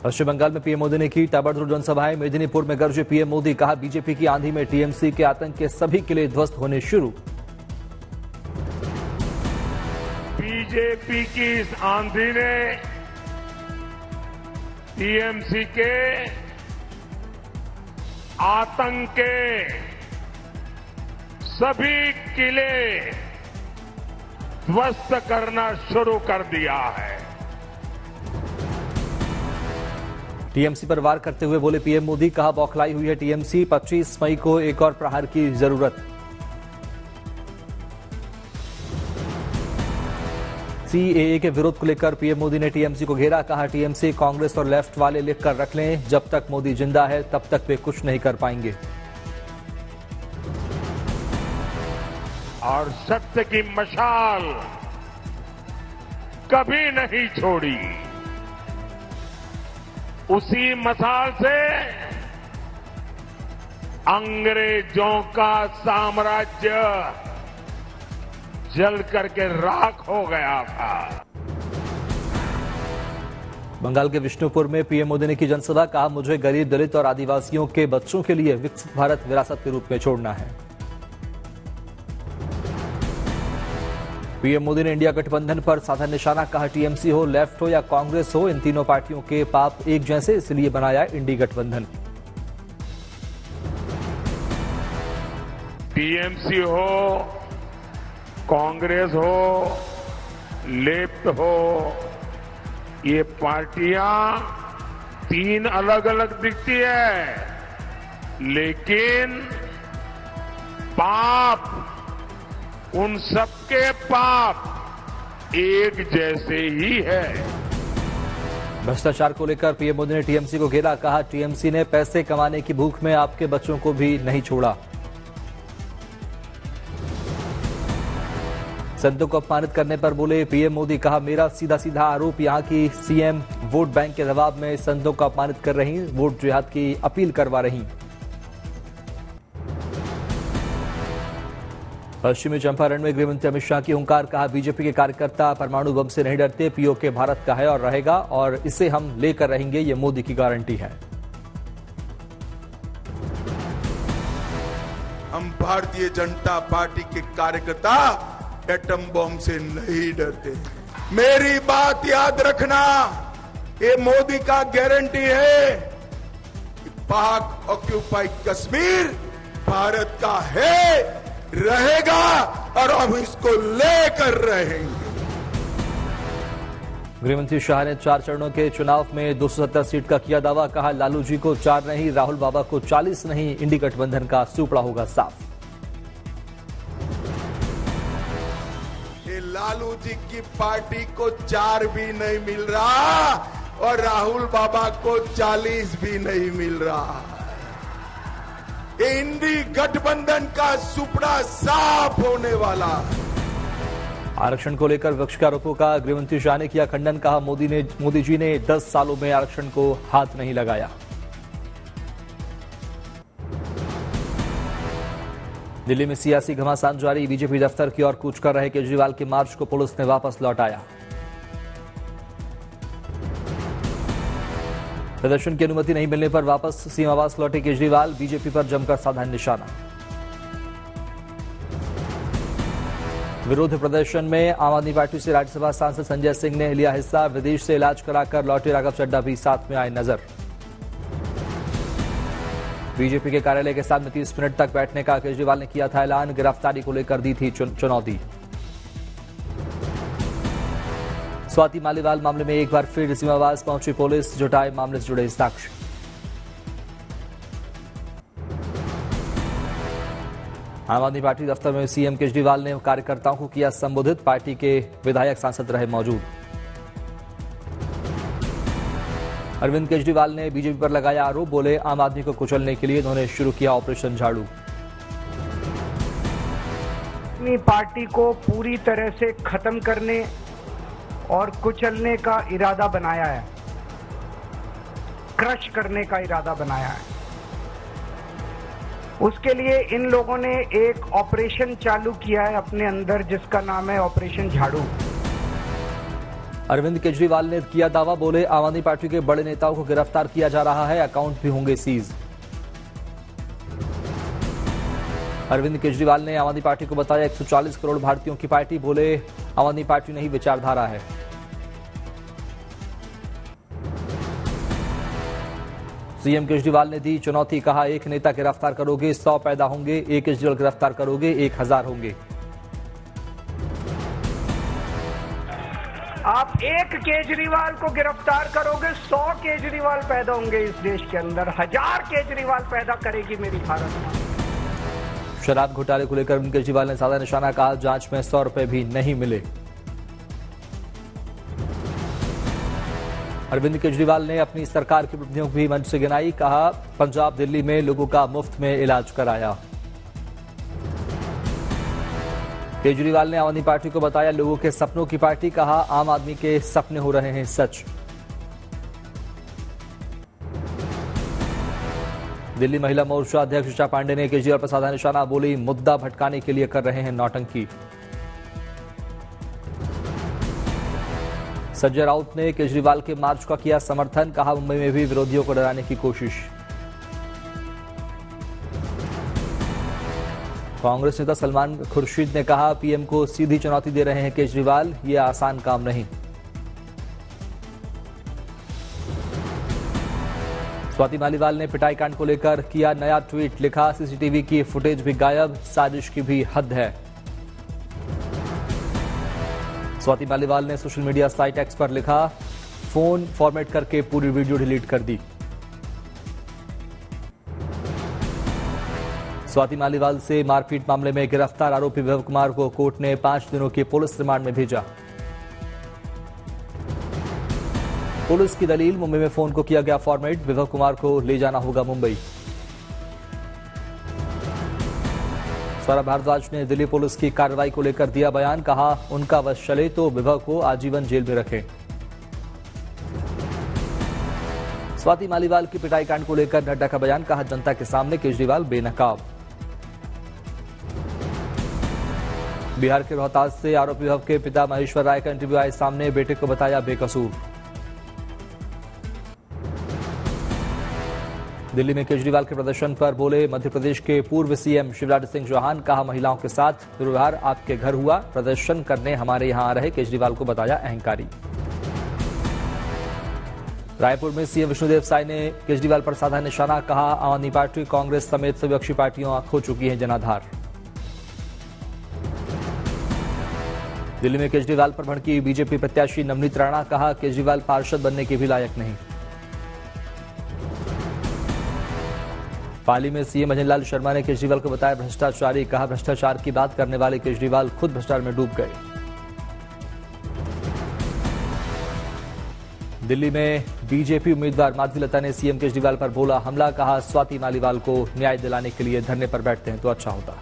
पश्चिम बंगाल में पीएम मोदी ने की ताबड़तोड़ जनसभाएं। मेदिनीपुर में गरजे पीएम मोदी, कहा बीजेपी की आंधी में टीएमसी के आतंक के सभी किले ध्वस्त होने शुरू। बीजेपी की इस आंधी ने टीएमसी के आतंक के सभी किले ध्वस्त करना शुरू कर दिया है। टीएमसी पर वार करते हुए बोले पीएम मोदी, कहा बौखलाई हुई है टीएमसी, 25 मई को एक और प्रहार की जरूरत। सीएए के विरोध को लेकर पीएम मोदी ने टीएमसी को घेरा, कहा टीएमसी कांग्रेस और लेफ्ट वाले लिख कर रख लें, जब तक मोदी जिंदा है तब तक वे कुछ नहीं कर पाएंगे। और सत्य की मशाल कभी नहीं छोड़ी। उसी मशाल से अंग्रेजों का साम्राज्य जल करके राख हो गया था। बंगाल के विष्णुपुर में पीएम मोदी ने की जनसभा, कहा मुझे गरीब, दलित और आदिवासियों के बच्चों के लिए विकसित भारत विरासत के रूप में छोड़ना है। पीएम मोदी ने इंडिया गठबंधन पर साधा निशाना, कहा टीएमसी हो, लेफ्ट हो या कांग्रेस हो, इन तीनों पार्टियों के पाप एक जैसे, इसलिए बनाया इंडी गठबंधन। टीएमसी हो, कांग्रेस हो, लेफ्ट हो, ये पार्टियां तीन अलग अलग दिखती है, लेकिन पाप, उन सबके पाप एक जैसे ही है। भ्रष्टाचार को लेकर पीएम मोदी ने टीएमसी को घेरा, कहा टीएमसी ने पैसे कमाने की भूख में आपके बच्चों को भी नहीं छोड़ा। संतों को अपमानित करने पर बोले पीएम मोदी, कहा मेरा सीधा सीधा आरोप यहां की सीएम वोट बैंक के दबाव में संतों को अपमानित कर रही, वोट जिहाद की अपील करवा रही। पश्चिमी चंपारण में गृहमंत्री अमित शाह की हुंकार, कहा बीजेपी के कार्यकर्ता परमाणु बम से नहीं डरते, पीओके भारत का है और रहेगा और इसे हम लेकर रहेंगे, ये मोदी की गारंटी है। हम भारतीय जनता पार्टी के कार्यकर्ता एटम बम से नहीं डरते। मेरी बात याद रखना, ये मोदी का गारंटी है कि पाक ऑक्यूपाइड कश्मीर भारत का है, रहेगा और हम इसको लेकर रहेंगे। गृहमंत्री शाह ने 4 चरणों के चुनाव में 270 सीट का किया दावा, कहा लालू जी को 4 नहीं, राहुल बाबा को 40 नहीं, इंडी गठबंधन का सुपड़ा होगा साफ। लालू जी की पार्टी को 4 भी नहीं मिल रहा और राहुल बाबा को 40 भी नहीं मिल रहा। इंडी गठबंधन का सुपड़ा साफ होने वाला। आरक्षण को लेकर विपक्ष के आरोपों का गृहमंत्री शाह ने किया खंडन, कहा मोदी जी ने 10 सालों में आरक्षण को हाथ नहीं लगाया। दिल्ली में सियासी घमासान जारी, बीजेपी दफ्तर की ओर कूच कर रहे केजरीवाल के मार्च को पुलिस ने वापस लौटाया। प्रदर्शन की अनुमति नहीं मिलने पर वापस सीमावास लौटे केजरीवाल, बीजेपी पर जमकर साधा निशाना। विरोध प्रदर्शन में आम आदमी पार्टी से राज्यसभा सांसद संजय सिंह ने लिया हिस्सा, विदेश से इलाज कराकर लौटे राघव चड्ढा भी साथ में आए नजर। बीजेपी के कार्यालय के सामने 30 मिनट तक बैठने का केजरीवाल ने किया था ऐलान, गिरफ्तारी को लेकर दी थी चुनौती। स्वाति मालीवाल मामले में एक बार फिर सीमावास पहुंची पुलिस, जुटाए मामले से जुड़े साक्ष्य। आम आदमी पार्टी दफ्तर में सीएम केजरीवाल ने कार्यकर्ताओं को किया संबोधित, पार्टी के विधायक सांसद रहे मौजूद। अरविंद केजरीवाल ने बीजेपी पर लगाया आरोप, बोले आम आदमी को कुचलने के लिए इन्होंने शुरू किया ऑपरेशन झाड़ू। अपनी पार्टी को पूरी तरह से खत्म करने और कुचलने का इरादा बनाया है, क्रश करने का इरादा बनाया है। उसके लिए इन लोगों ने एक ऑपरेशन चालू किया है अपने अंदर, जिसका नाम है ऑपरेशन झाड़ू। अरविंद केजरीवाल ने किया दावा, बोले आम आदमी पार्टी के बड़े नेताओं को गिरफ्तार किया जा रहा है, अकाउंट भी होंगे सीज। अरविंद केजरीवाल ने आम आदमी पार्टी को बताया 140 करोड़ भारतीयों की पार्टी, बोले आम आदमी पार्टी नहीं विचारधारा है। सीएम केजरीवाल ने दी चुनौती, कहा एक नेता गिरफ्तार करोगे 100 पैदा होंगे, एक केजरीवाल गिरफ्तार करोगे 1000 होंगे। आप एक केजरीवाल को गिरफ्तार करोगे 100 केजरीवाल पैदा होंगे इस देश के अंदर, 1000 केजरीवाल पैदा करेगी मेरी भारत। शराब घोटाले को लेकर अरविंद केजरीवाल ने साधा निशाना, कहा जांच में 100 रुपए भी नहीं मिले। अरविंद केजरीवाल ने अपनी सरकार की उपलब्धियों को भी मंच से गिनाई, कहा पंजाब दिल्ली में लोगों का मुफ्त में इलाज कराया। केजरीवाल ने आम आदमी पार्टी को बताया लोगों के सपनों की पार्टी, कहा आम आदमी के सपने हो रहे हैं सच। दिल्ली महिला मोर्चा अध्यक्ष ऋचा पांडे ने केजरीवाल पर साधा निशाना, बोली मुद्दा भटकाने के लिए कर रहे हैं नौटंकी। संजय राउत ने केजरीवाल के मार्च का किया समर्थन, कहा मुंबई में भी विरोधियों को डराने की कोशिश। कांग्रेस नेता सलमान खुर्शीद ने कहा पीएम को सीधी चुनौती दे रहे हैं केजरीवाल, ये आसान काम नहीं। स्वाति मालीवाल ने पिटाई कांड को लेकर किया नया ट्वीट, लिखा सीसीटीवी की फुटेज भी गायब, साजिश की भी हद है। स्वाति मालीवाल ने सोशल मीडिया साइट एक्स पर लिखा फोन फॉर्मेट करके पूरी वीडियो डिलीट कर दी। स्वाति मालीवाल से मारपीट मामले में गिरफ्तार आरोपी विभव कुमार को कोर्ट ने 5 दिनों के पुलिस रिमांड में भेजा। पुलिस की दलील, मुंबई में फोन को किया गया फॉर्मेट, विभव कुमार को ले जाना होगा मुंबई। सौरभ भारद्वाज ने दिल्ली पुलिस की कार्रवाई को लेकर दिया बयान, कहा उनका वश चले तो विभव को आजीवन जेल में रखें। स्वाति मालीवाल की पिटाई कांड को लेकर नड्डा का बयान, कहा जनता के सामने केजरीवाल बेनकाब। बिहार के रोहतास से आरोपी विभव के पिता महेश्वर राय का इंटरव्यू आए सामने, बेटे को बताया बेकसूर। दिल्ली में केजरीवाल के प्रदर्शन पर बोले मध्य प्रदेश के पूर्व सीएम शिवराज सिंह चौहान, कहा महिलाओं के साथ दुर्व्यवहार आपके घर हुआ, प्रदर्शन करने हमारे यहां आ रहे केजरीवाल को बताया अहंकारी। रायपुर में सीएम विष्णुदेव साय ने केजरीवाल पर साधा निशाना, कहा आम आदमी पार्टी कांग्रेस समेत सभी विपक्षी पार्टियां खो चुकी हैं जनाधार। दिल्ली में केजरीवाल पर भड़की बीजेपी प्रत्याशी नवनीत राणा, कहा केजरीवाल पार्षद बनने के भी लायक नहीं। पाली में सीएम भजन लाल शर्मा ने केजरीवाल को बताया भ्रष्टाचारी, कहा भ्रष्टाचार की बात करने वाले केजरीवाल खुद भ्रष्टाचार में डूब गए। दिल्ली में बीजेपी उम्मीदवार माधवी लता ने सीएम केजरीवाल पर बोला हमला, कहा स्वाति मालीवाल को न्याय दिलाने के लिए धरने पर बैठते हैं तो अच्छा होता।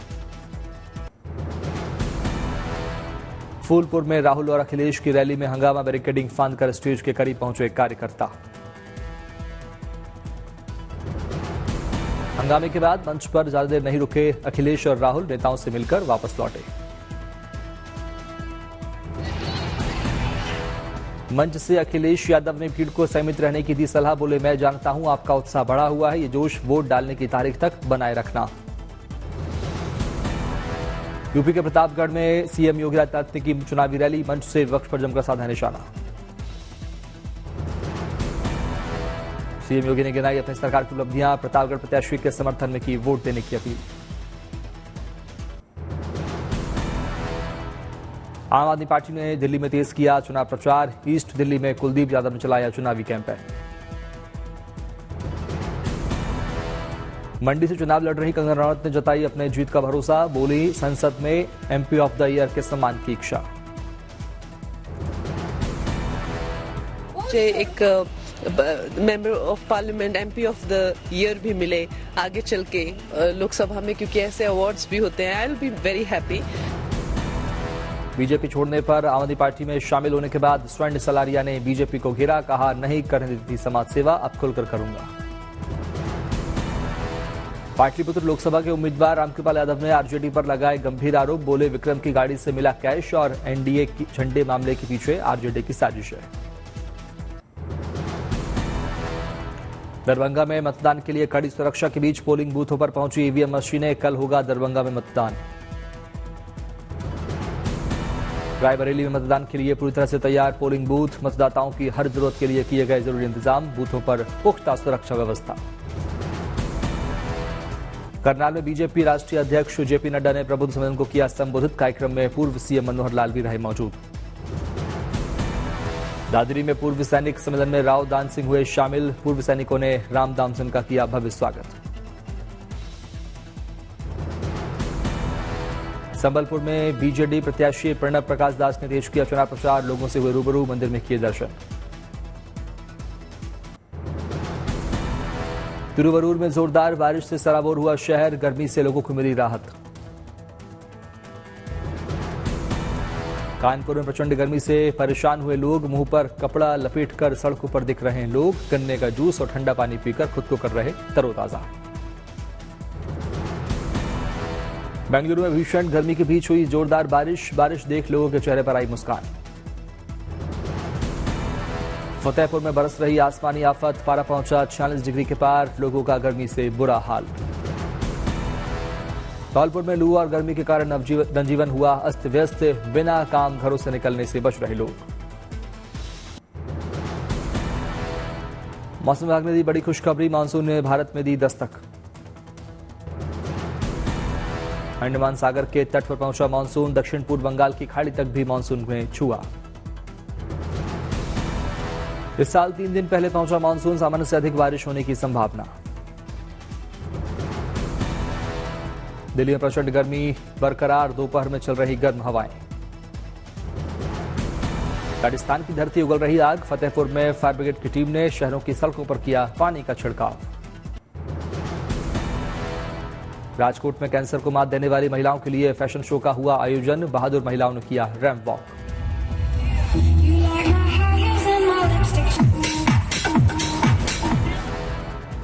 फूलपुर में राहुल और अखिलेश की रैली में हंगामा, बैरिकेडिंग फांदकर स्टेज के करीब पहुंचे कार्यकर्ता। हंगामे के बाद मंच पर ज्यादा देर नहीं रुके अखिलेश और राहुल, नेताओं से मिलकर वापस लौटे। मंच से अखिलेश यादव ने भीड़ को संयमित रहने की दी सलाह, बोले मैं जानता हूं आपका उत्साह बढ़ा हुआ है, ये जोश वोट डालने की तारीख तक बनाए रखना। यूपी के प्रतापगढ़ में सीएम योगी आदित्यनाथ की चुनावी रैली, मंच से विपक्ष पर जमकर साधा निशाना। सीएम योगी ने गिनाई अपनी सरकार की उपलब्धियां, प्रतापगढ़ प्रत्याशी के समर्थन में की वोट देने की अपील। आम आदमी पार्टी ने दिल्ली में तेज किया चुनाव प्रचार, ईस्ट दिल्ली में कुलदीप यादव ने चलाया चुनावी कैंपेन। मंडी से चुनाव लड़ रही कंगना रनौत ने जताई अपने जीत का भरोसा, बोली संसद में एमपी ऑफ द ईयर के सम्मान की इच्छा। मुझे एक member of parliament MP of the year भी मिले आगे चल के लोकसभा में, क्योंकि ऐसे अवार्ड्स भी होते हैं। I will be very happy. BJP छोड़ने पर आम आदमी पार्टी में शामिल होने के बाद स्वर्ण सलारिया ने बीजेपी को घेरा, कहा नहीं करने देती समाज सेवा, अब खुलकर करूंगा। पाटलिपुत्र लोकसभा के उम्मीदवार रामकृपाल यादव ने आरजेडी पर लगाए गंभीर आरोप। बोले विक्रम की गाड़ी से मिला कैश और एनडीए की झंडे मामले के पीछे आरजेडी की साजिश है। दरभंगा में मतदान के लिए कड़ी सुरक्षा के बीच पोलिंग बूथों पर पहुंची ईवीएम मशीनें। कल होगा दरभंगा में मतदान। रायबरेली में मतदान के लिए पूरी तरह से तैयार पोलिंग बूथ। मतदाताओं की हर जरूरत के लिए किए गए जरूरी इंतजाम। बूथों पर पुख्ता सुरक्षा व्यवस्था। करनाल में बीजेपी राष्ट्रीय अध्यक्ष जेपी नड्डा ने प्रबुद्ध सम्मेलन को किया संबोधित। कार्यक्रम में पूर्व सीएम मनोहर लाल भी रहे मौजूद। दादरी में पूर्व सैनिक सम्मेलन में राव दान सिंह हुए शामिल। पूर्व सैनिकों ने राम दाम सिंह का किया भव्य स्वागत। संबलपुर में बीजेडी प्रत्याशी प्रणब प्रकाश दास ने तेज किया चुनाव प्रचार। लोगों से हुए रूबरू। मंदिर में किए दर्शन। तिरुवरूर में जोरदार बारिश से सराबोर हुआ शहर। गर्मी से लोगों को मिली राहत। कानपुर में प्रचंड गर्मी से परेशान हुए लोग। मुंह पर कपड़ा लपेटकर सड़कों पर दिख रहे हैं लोग। गन्ने का जूस और ठंडा पानी पीकर खुद को कर रहे तरोताजा। बेंगलुरु में भीषण गर्मी के बीच हुई जोरदार बारिश। बारिश देख लोगों के चेहरे पर आई मुस्कान। फतेहपुर में बरस रही आसमानी आफत। पारा पहुंचा 46 डिग्री के पार। लोगों का गर्मी से बुरा हाल। धौलपुर में लू और गर्मी के कारण जनजीवन हुआ अस्त व्यस्त। बिना काम घरों से निकलने से बच रहे लोग। मौसम विभाग ने दी बड़ी खुशखबरी। मानसून ने भारत में दी दस्तक। अंडमान सागर के तट पर पहुंचा मानसून। दक्षिण पूर्व बंगाल की खाड़ी तक भी मानसून में छुआ। इस साल 3 दिन पहले पहुंचा मानसून। सामान्य से अधिक बारिश होने की संभावना। दिल्ली में प्रचंड गर्मी बरकरार। दोपहर में चल रही गर्म हवाएं। राजस्थान की धरती उगल रही आग। फतेहपुर में फायर ब्रिगेड की टीम ने शहरों की सड़कों पर किया पानी का छिड़काव। राजकोट में कैंसर को मात देने वाली महिलाओं के लिए फैशन शो का हुआ आयोजन। बहादुर महिलाओं ने किया रैंप वॉक।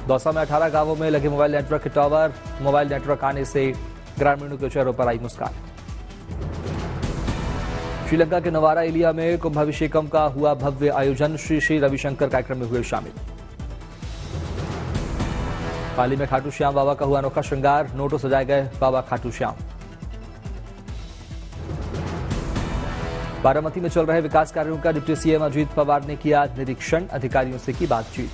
दौसा में 18 गांवों में लगे मोबाइल नेटवर्क के टावर। मोबाइल नेटवर्क आने से ग्रामीणों के चेहरों पर आई मुस्कान। श्रीलंका के नवारा एलिया में कुंभाभिषेकम का हुआ भव्य आयोजन। श्री श्री रविशंकर कार्यक्रम में हुए शामिल। पाली में खाटू श्याम बाबा का हुआ अनोखा श्रृंगार। नोटों सजाए गए बाबा खाटू श्याम। बारामती में चल रहे विकास कार्यों का डिप्टी सीएम अजीत पवार ने किया निरीक्षण। अधिकारियों से की बातचीत।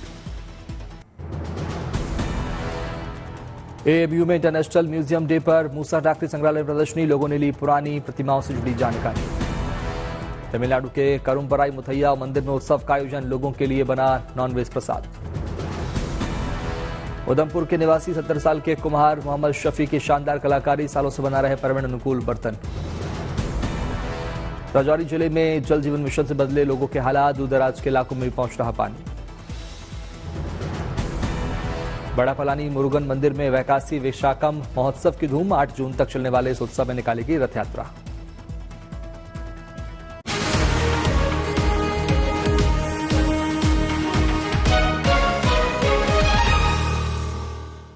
एएबीयू में इंटरनेशनल म्यूजियम डे पर मूसा डाकरी संग्रहालय प्रदर्शनी। लोगों ने ली पुरानी प्रतिमाओं से जुड़ी जानकारी। तमिलनाडु के करुम्पराई मुथैया मंदिर में उत्सव का आयोजन। लोगों के लिए बना नॉनवेज प्रसाद। उधमपुर के निवासी 70 साल के कुम्हार मोहम्मद शफी की शानदार कलाकारी। सालों से बना रहे पर्यावरण अनुकूल बर्तन। राजौरी जिले में जल जीवन मिशन से बदले लोगों के हालात। दूर दराज के इलाकों में भी पहुंच रहा पानी। बड़ा पलानी मुरुगन मंदिर में वैकासी विशाखम महोत्सव की धूम। 8 जून तक चलने वाले इस उत्सव में निकाली गई रथ यात्रा।